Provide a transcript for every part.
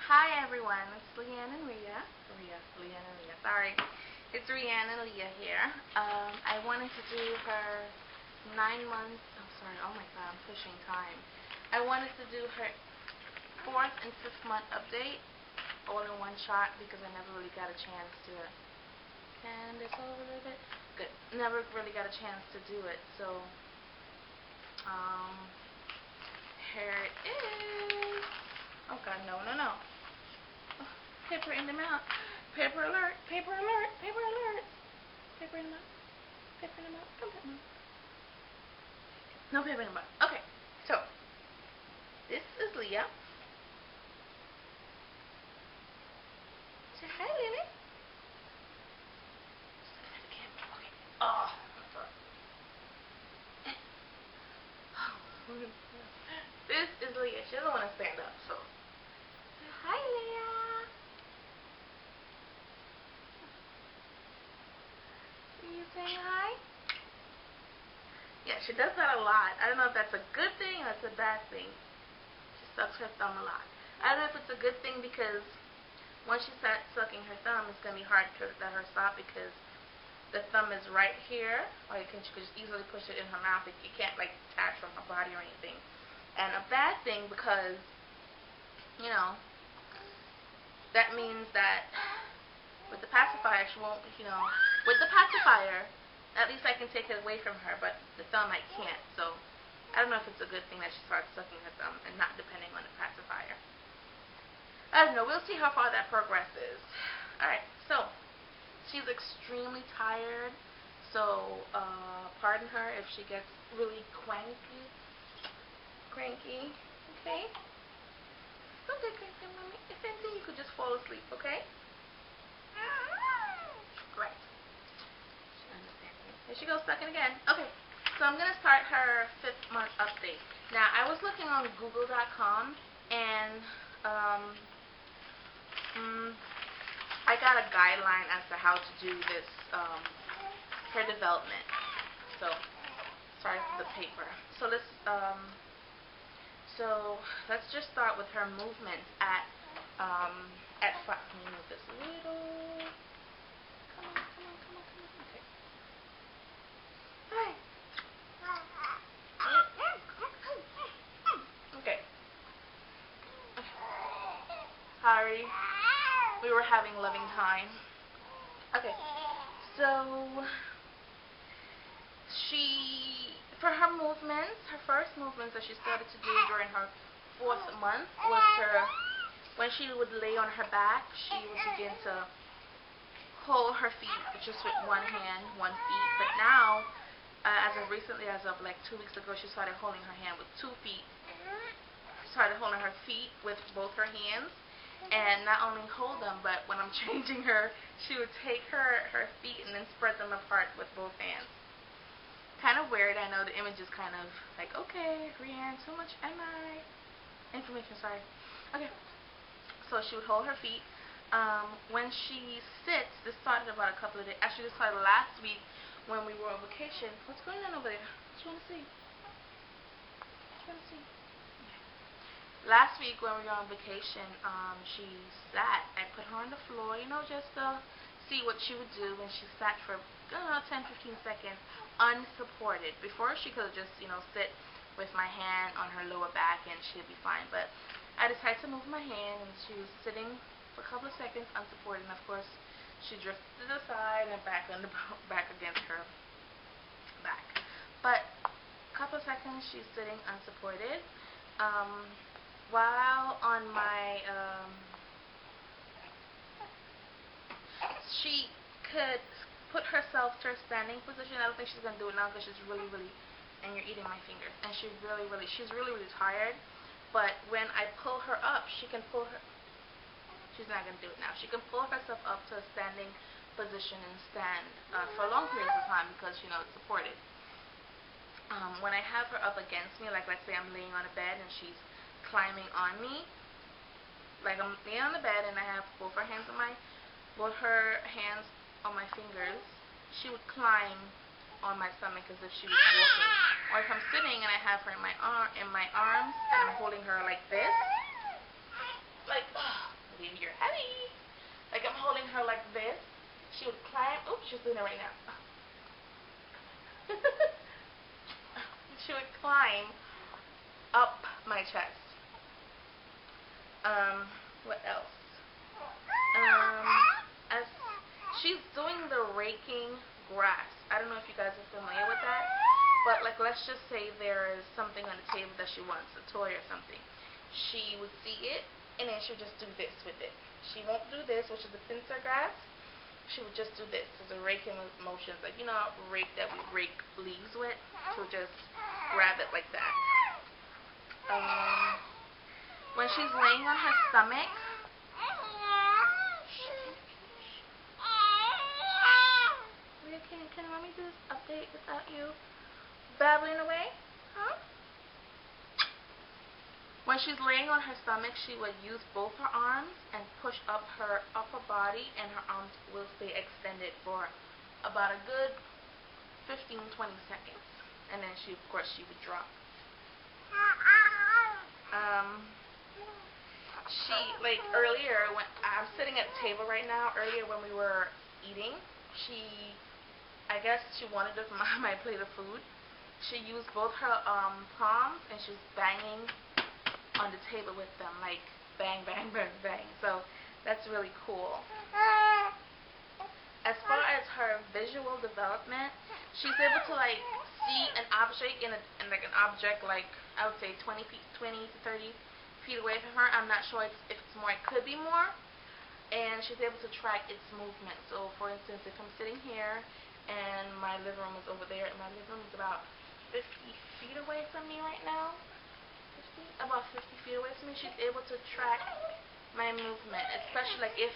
Hi everyone, it's Leanne and Leah. Leanne and Leah. Sorry, it's Leanne and Leah here. I wanted to do her 9 months. Oh my God, I'm pushing time. I wanted to do her 4th and 5th month update all in one shot because I never really got a chance to. Can this over a little bit? Good. Never really got a chance to do it. So, here it is. Oh God, no. Oh, paper in the mouth. Paper alert. Paper alert. Paper alert. Paper in the mouth. Paper in the mouth. Don't put no. No paper in the mouth. Okay, so this is Leah. Say hi, Lily. Okay. Oh. This is Leah. She doesn't want to stand up, so. Hi, Leah. Are you saying hi? Yeah, she does that a lot. I don't know if that's a good thing or it's a bad thing. She sucks her thumb a lot. I don't know if it's a good thing because once she starts sucking her thumb, it's going to be hard to let her stop because the thumb is right here. Or she could just easily push it in her mouth. You can't like detach from her body or anything. And a bad thing because, you know, that means that with the pacifier, she won't, with the pacifier, at least I can take it away from her, but the thumb I can't. So I don't know if it's a good thing that she starts sucking her thumb and not depending on the pacifier. I don't know. We'll see how far that progresses. Alright, so she's extremely tired, so pardon her if she gets really cranky. Okay? Don't get cranky, mommy. If anything, you could just fall asleep, okay? Great. She understands me. There she goes, sucking again. Okay, so I'm going to start her 5th month update. Now, I was looking on Google.com, and I got a guideline as to how to do this, her development. So, sorry for the paper. So let's just start with her movement at 5. Let me move this a little. Come on. Okay. Hi. Okay. Sorry. We were having loving time. Okay. So for her movements, her first movements that she started to do during her 4th month was when she would lay on her back, she would begin to hold her feet just with one hand, one feet. But now, as of recently, as of like 2 weeks ago, she started holding her hand with 2 feet. Started holding her feet with both her hands. And not only hold them, but when I'm changing her, she would take her feet and then spread them apart with both hands. Kind of weird, I know. The image is kind of like, okay, Rianne, too much information, sorry. Okay, so she would hold her feet. When she sits, this started about a couple of days. Actually, this started last week when we were on vacation. What's going on over there? What you want to see? Last week when we were on vacation, she sat. I put her on the floor, just to see what she would do, and she sat for 10-15 seconds unsupported. Before, she could just sit with my hand on her lower back and she'd be fine, but I decided to move my hand and she was sitting for a couple of seconds unsupported, and of course she drifted to the side and back against her back. But a couple of seconds she's sitting unsupported. While on my she could put herself to a standing position. I don't think she's going to do it now because she's really, and you're eating my fingers. And she's really tired. But when I pull her up, she can pull her, she's not going to do it now. She can pull herself up to a standing position and stand for long periods of time because, it's supported. When I have her up against me, like let's say I'm laying on a bed and she's climbing on me, like I'm laying on the bed and I have both her hands on my fingers, she would climb on my stomach as if she was walking. Or if I'm sitting and I have her in my arms and I'm holding her like this, like doing it right now. She would climb up my chest. What else? As she's doing the raking grass. I don't know if you guys are familiar with that, but like let's just say there is something on the table that she wants, a toy or something. She would see it and then she would just do this with it. She won't do this, which is the pincer grass. She would just do this. There's a raking motions, like you know, rake that we rake leaves with. She would just grab it like that. When she's laying on her stomach, can mommy do this update without you babbling away? Huh? When she's laying on her stomach, she would use both her arms and push up her upper body, and her arms will stay extended for about a good 15-20 seconds. And then of course, she would drop. She, like earlier, when I'm sitting at the table right now, earlier when we were eating, I guess she wanted my plate of food. She used both her palms and she was banging on the table with them, like bang, bang, bang, bang. So that's really cool. As far as her visual development, she's able to like see an object in like an object like I would say 20 to 30 feet away from her. I'm not sure if it's more. It could be more. And she's able to track its movement. So, for instance, if I'm sitting here and my living room is over there, and my living room is about 50 feet away from me right now, about 50 feet away from me, she's able to track my movement, especially like if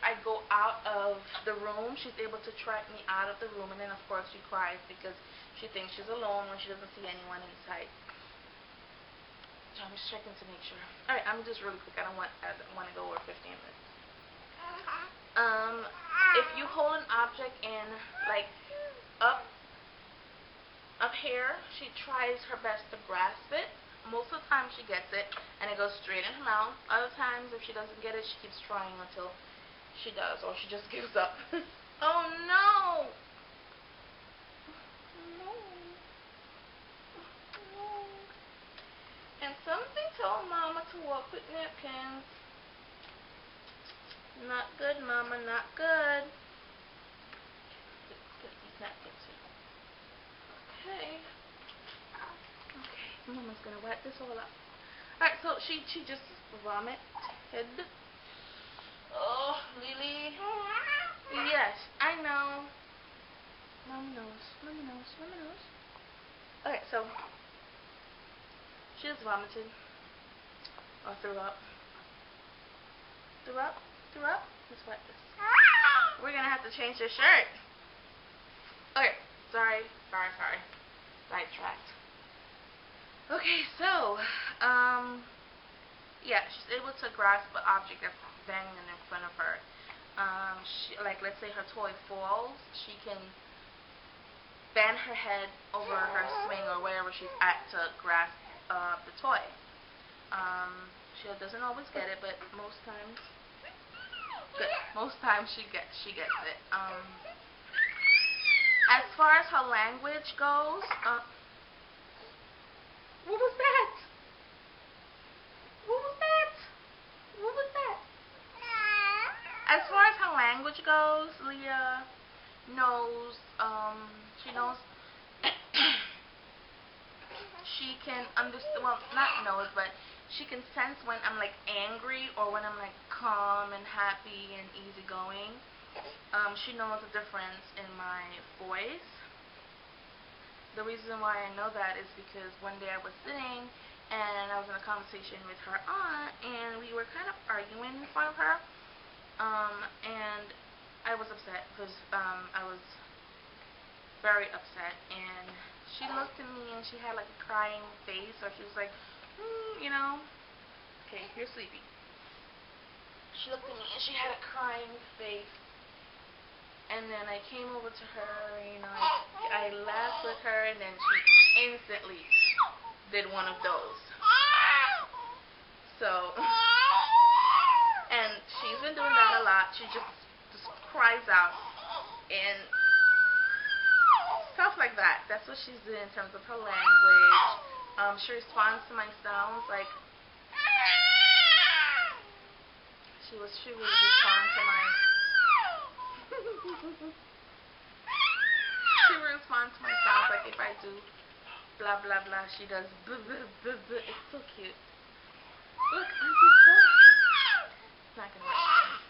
I go out of the room, she's able to track me out of the room, and then of course she cries because she thinks she's alone when she doesn't see anyone inside. So I'm just checking to make sure. Alright, I'm just really quick. I don't want to go over 15 minutes. If you hold an object in like up here, she tries her best to grasp it. Most of the time she gets it and it goes straight in her mouth. Other times if she doesn't get it, she keeps trying until she does, or she just gives up. Oh no! And something told Mama to walk with napkins. Not good, Mama, not good. Put these napkins here. Okay. Okay, Mama's gonna wipe this all up. Alright, so she just vomited. Oh, Lily. Yes, I know. Mama knows. Mama knows. Mama knows. Alright, so she just vomited. Or threw up. Threw up? Threw up? Let's wipe this. We're gonna have to change your shirt. Okay, sorry. Sidetracked. Okay, so, yeah, she's able to grasp an object that's banging in front of her. Like, let's say her toy falls, she can bend her head over her swing or wherever she's at to grasp the toy. She doesn't always get it, but most times she gets it. As far as her language goes, what was that? What was that? What was that? As far as her language goes, Leah knows, she knows, she can understand, well, not knows, but she can sense when I'm like angry or when I'm like calm and happy and easygoing. She knows the difference in my voice. The reason why I know that is because one day I was sitting and I was in a conversation with her aunt, and we were kind of arguing in front of her, and I was upset because I was very upset, and she looked at me and she had like a crying face, or she was like, you know, okay, you're sleepy. She looked at me and she had a crying face. And then I came over to her, you know, I laughed with her, and then she instantly did one of those. So, and she's been doing that a lot. She just cries out and stuff like that. That's what she's doing in terms of her language. She responds to my sounds like she would respond to my she would respond to my sounds like if I do blah blah blah, she does buh, buh, buh, buh. It's so cute. Look, Auntie's toy. It's not gonna work.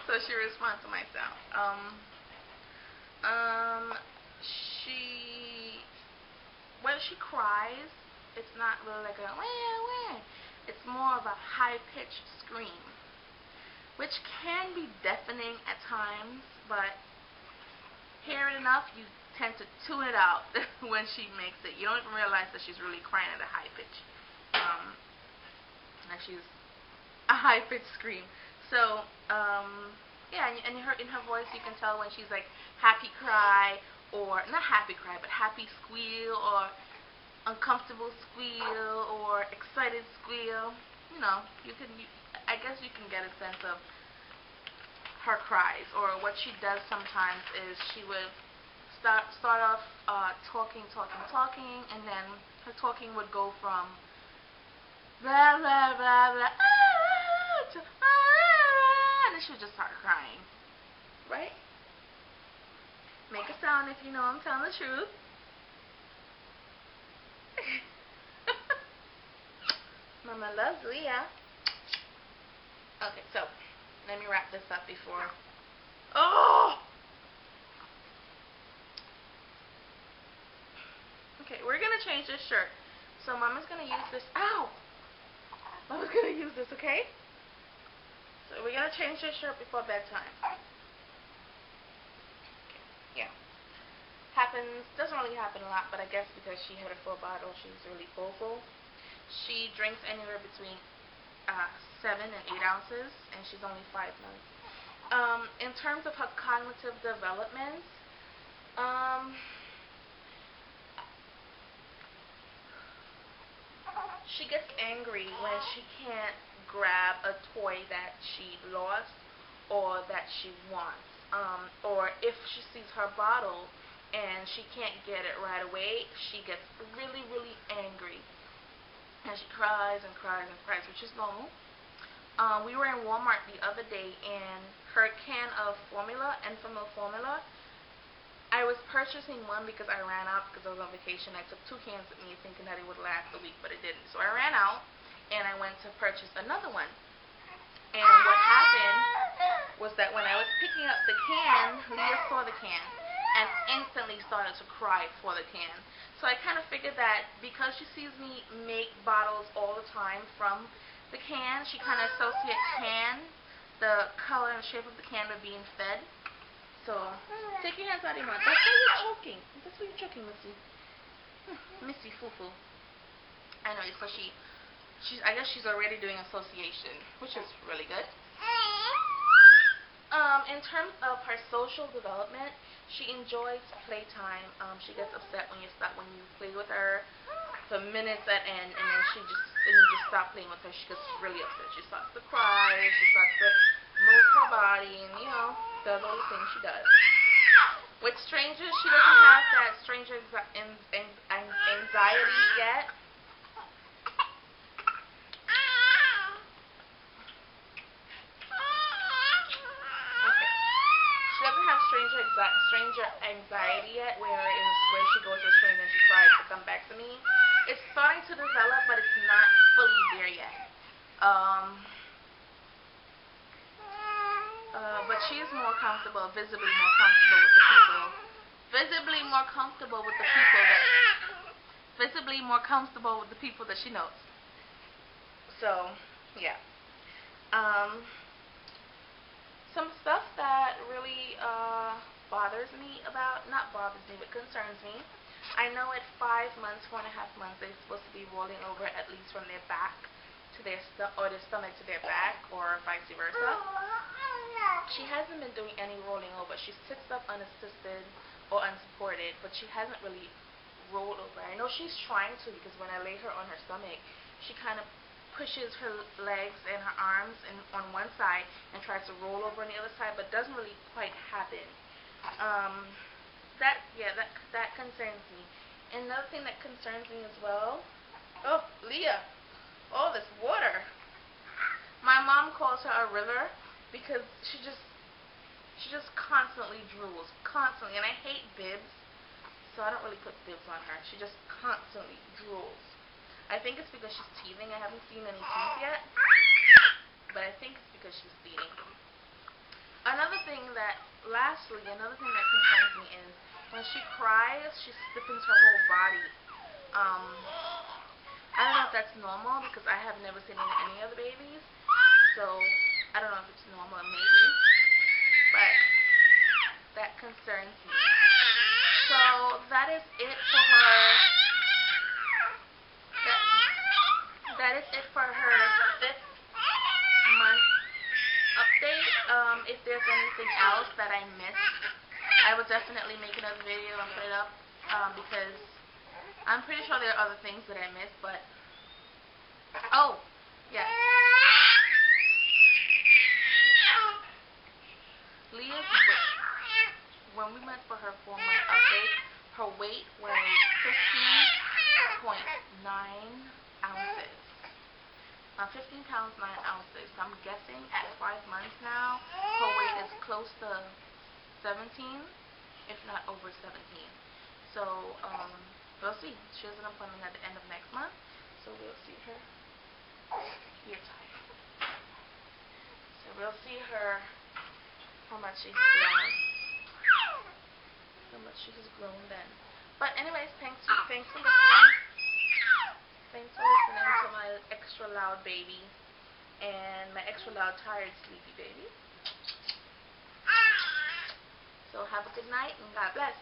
So she responds to my sound. She when she cries, it's not really like a wah. It's more of a high-pitched scream, which can be deafening at times, but hear it enough, you tend to tune it out when she makes it. You don't even realize that she's really crying at a high pitch. And she's a high-pitched scream. So, yeah, and in her voice, you can tell when she's like happy cry, or not happy cry, but happy squeal, or uncomfortable squeal, or excited squeal. You know, I guess you can get a sense of her cries. Or what she does sometimes is she would start off talking, and then her talking would go from blah blah blah blah to and then she would just start crying. Right? Make a sound if you know I'm telling the truth. Mama loves Leah. Okay, so let me wrap this up before. Oh! Okay, we're gonna change this shirt. So Mama's gonna use this. Ow! Mama's gonna use this, okay? So we're gonna change this shirt before bedtime. Okay. Yeah. Doesn't really happen a lot, but I guess because she had a full bottle, she's really full. She drinks anywhere between 7 and 8 ounces, and she's only 5 months. In terms of her cognitive development, she gets angry when she can't grab a toy that she lost or that she wants, or if she sees her bottle and she can't get it right away, she gets really, really angry. And she cries and cries and cries, which is normal. We were in Walmart the other day, and her can of formula, Enfamil formula, I was purchasing one because I ran out because I was on vacation. I took 2 cans with me thinking that it would last a week, but it didn't. So I ran out, and I went to purchase another one. And what happened was that when I was picking up the can, Leah saw the can and instantly started to cry for the can. So I kind of figured that because she sees me make bottles all the time from the can, she kind of associates the color and shape of the can with being fed. So take your hands out of your mouth. That's why you're choking. That's why you're choking, Missy. Missy Fufu. I know. So I guess she's already doing association, which is really good. In terms of her social development, she enjoys playtime. She gets upset when you play with her for minutes at end, and then you just stop playing with her. She gets really upset. She starts to cry. She starts to move her body, and does all the things she does. With strangers, she doesn't have that stranger anxiety yet. Stranger anxiety yet, where she goes to a stranger and she cries to come back to me. It's starting to develop, but it's not fully there yet. But she is more comfortable, visibly more comfortable with the people. Visibly more comfortable with the people that she knows. So, yeah. Some stuff that really but concerns me. I know at 5 months, 4.5 months, they're supposed to be rolling over at least from their back to their stomach to their back, or vice versa. She hasn't been doing any rolling over. She sits up unassisted or unsupported, but she hasn't really rolled over. I know she's trying to, because when I lay her on her stomach, she kind of pushes her legs and her arms on one side and tries to roll over on the other side, but doesn't really quite happen. That concerns me. Another thing that concerns me as well. Oh, Leah! Oh, this water. My mom calls her a river because she just constantly drools, constantly, and I hate bibs, so I don't really put bibs on her. She just constantly drools. I think it's because she's teething. I haven't seen any teeth yet, but I think it's because she's teething. Another thing that concerns me is when she cries, she stiffens her whole body. I don't know if that's normal because I have never seen it in any other babies, so I don't know if it's normal, maybe, but that concerns me. So that is it for her. That is it for her 5th month update. If there's anything else that I missed, I will definitely make another video and put it up, because I'm pretty sure there are other things that I missed, but oh, yes. Leah's weight, when we went for her 4-month update, her weight was 15.9 ounces. 15 pounds, 9 ounces. So I'm guessing at 5 months now, her weight is close to 17, if not over 17. So, we'll see. She has an appointment at the end of next month, so we'll see her. You're tired. So we'll see her, how much she's grown. How much she has grown then. But anyways, thanks for listening. Thanks for listening to my extra loud baby and my extra loud tired sleepy baby. So have a good night and God bless.